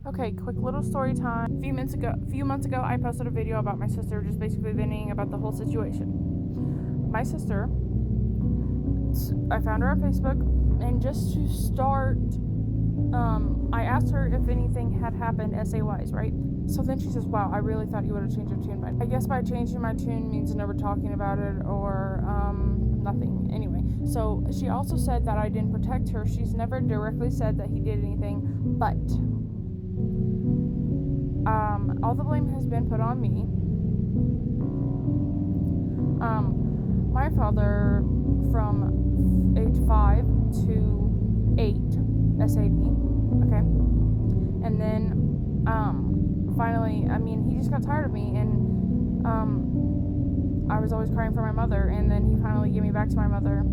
Okay, quick little story time. A few months ago, I posted a video about my sister, just basically venting about the whole situation. My sister, I found her on Facebook, and just to start, I asked her if anything had happened SA-wise, right? So then she says, wow, I really thought you would have changed your tune. But I guess by changing my tune means never talking about it or nothing. Anyway, so she also said that I didn't protect her. She's never directly said that he did anything, but all the blame has been put on me. My father, from age 5 to 8, SA'd me, okay? And then, finally, he just got tired of me, and, I was always crying for my mother, and then he finally gave me back to my mother.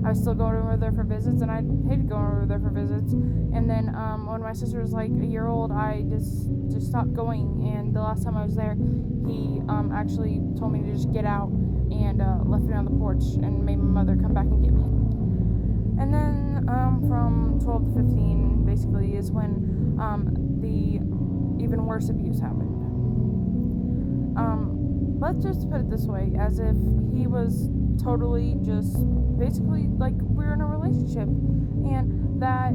I was still going over there for visits, and I hated going over there for visits. And then when my sister was like a year old, I just stopped going. And the last time I was there, he actually told me to just get out and left me on the porch and made my mother come back and get me. And then from 12 to 15, basically, is when the even worse abuse happened. Let's just put it this way, as if he was totally just basically like we're in a relationship, and that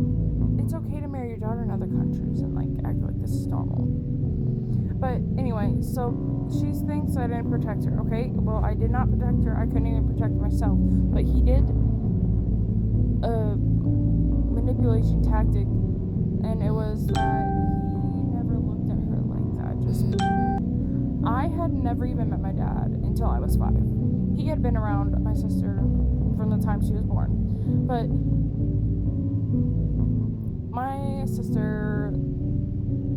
it's okay to marry your daughter in other countries and like act like this is normal. But anyway, so she thinks I didn't protect her. Okay, well, I did not protect her. I couldn't even protect myself. But he did a manipulation tactic, and it was that he never looked at her like that. I had never even met my dad until I was 5. He had been around my sister from the time she was born. But my sister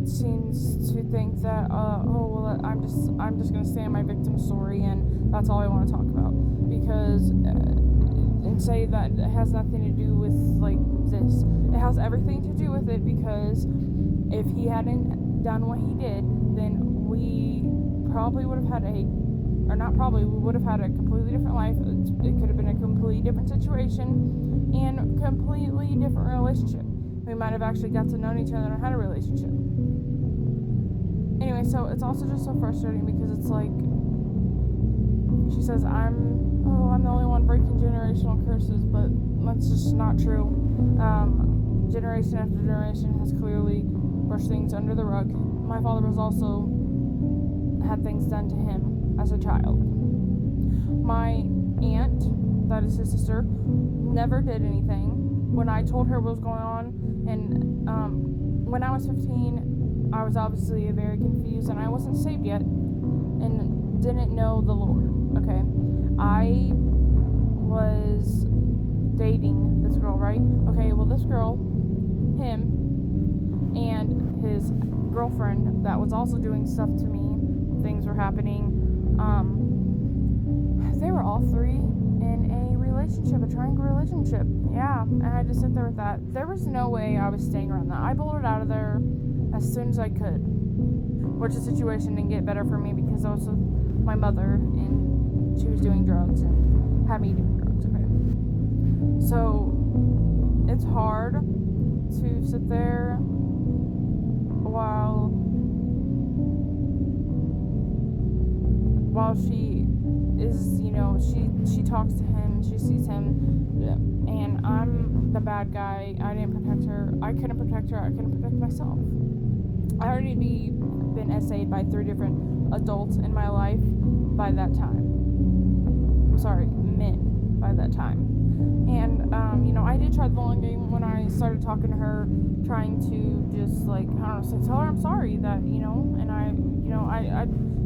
seems to think that, I'm just going to stay in my victim story, and that's all I want to talk about. Because, and say that it has nothing to do with, like, this. It has everything to do with it, because if he hadn't done what he did, then we probably would have had we would have had a completely different life. It could have been a completely different situation and completely different relationship. We might have actually got to know each other and had a relationship. Anyway, so it's also just so frustrating because it's like, she says I'm the only one breaking generational curses, but that's just not true. Generation after generation has clearly brushed things under the rug. My father was also had things done to him as a child. My aunt, that is his sister, never did anything. When I told her what was going on, and when I was 15, I was obviously very confused, and I wasn't saved yet, and didn't know the Lord, okay? I was dating this girl, right? Okay, well, this girl, him, and his girlfriend that was also doing stuff to me, things were happening, they were all 3 in a relationship, a triangle relationship. Yeah, I had to sit there with that. There was no way I was staying around that. I bolted out of there as soon as I could, which the situation didn't get better for me because I was with my mother and she was doing drugs and had me doing drugs, okay? So it's hard to sit there while she is, she talks to him, she sees him, and I'm the bad guy. I didn't protect her. I couldn't protect her. I couldn't protect myself. I already been SA'd by 3 different adults in my life by that time. Sorry, men by that time. And, I did try the long game when I started talking to her, trying to just, tell her I'm sorry that, and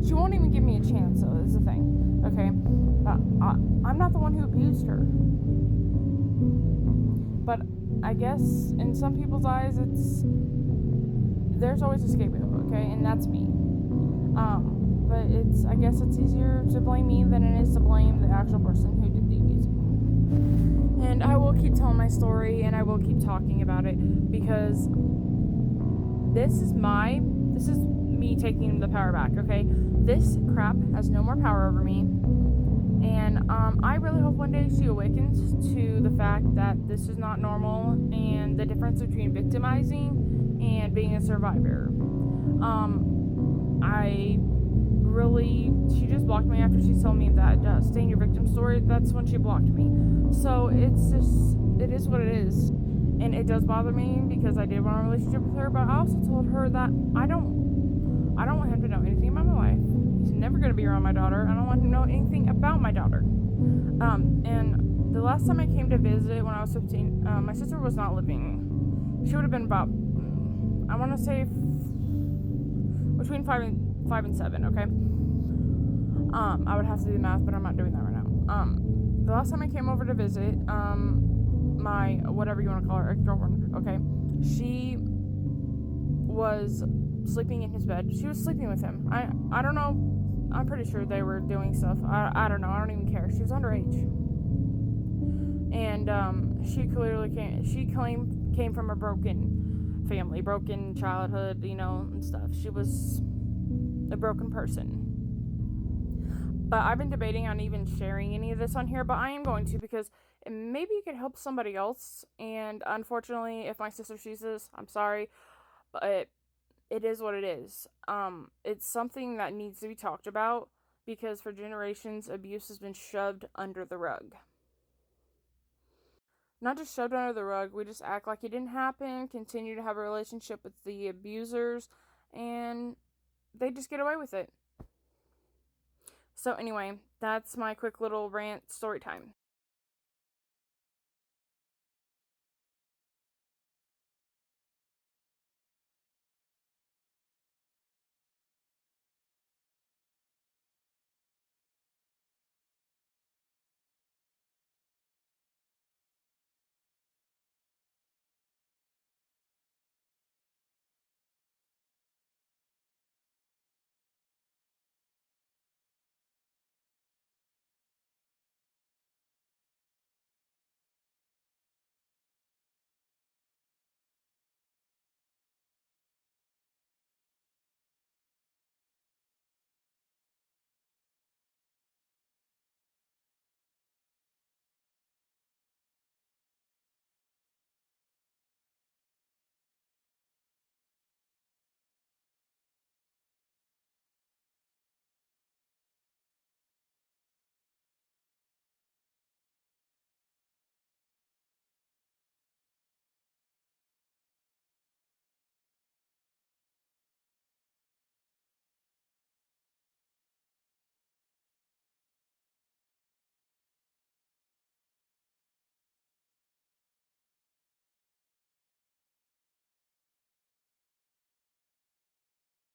she won't even give me a chance, so that's the thing, okay? I'm not the one who abused her. But I guess in some people's eyes, there's always a scapegoat, okay? And that's me. But I guess it's easier to blame me than it is to blame the actual person who did the abusing. And I will keep telling my story, and I will keep talking about it, because this is me taking the power back, okay? This crap has no more power over me. And I really hope one day she awakens to the fact that this is not normal, and the difference between victimizing and being a survivor. She just blocked me after she told me that stay in your victim story. That's when she blocked me. So it is what it is. And it does bother me because I did want a relationship with her, but I also told her that I don't want him to know anything about my life. He's never going to be around my daughter. I don't want him to know anything about my daughter. And the last time I came to visit when I was 15, my sister was not living. She would have been about, I want to say, between 5 and 7, okay? I would have to do the math, but I'm not doing that right now. The last time I came over to visit, my, whatever you want to call her, ex-girlfriend, okay? She was sleeping in his bed. She was sleeping with him. I don't know. I'm pretty sure they were doing stuff. I don't know. I don't even care. She was underage. And she clearly came from a broken family, broken childhood, and stuff. She was a broken person. But I've been debating on even sharing any of this on here, but I am going to because maybe it could help somebody else. And unfortunately, if my sister sees this, I'm sorry, but it is what it is. It's something that needs to be talked about because for generations, abuse has been shoved under the rug. Not just shoved under the rug, we just act like it didn't happen, continue to have a relationship with the abusers, and they just get away with it. So anyway, that's my quick little rant story time.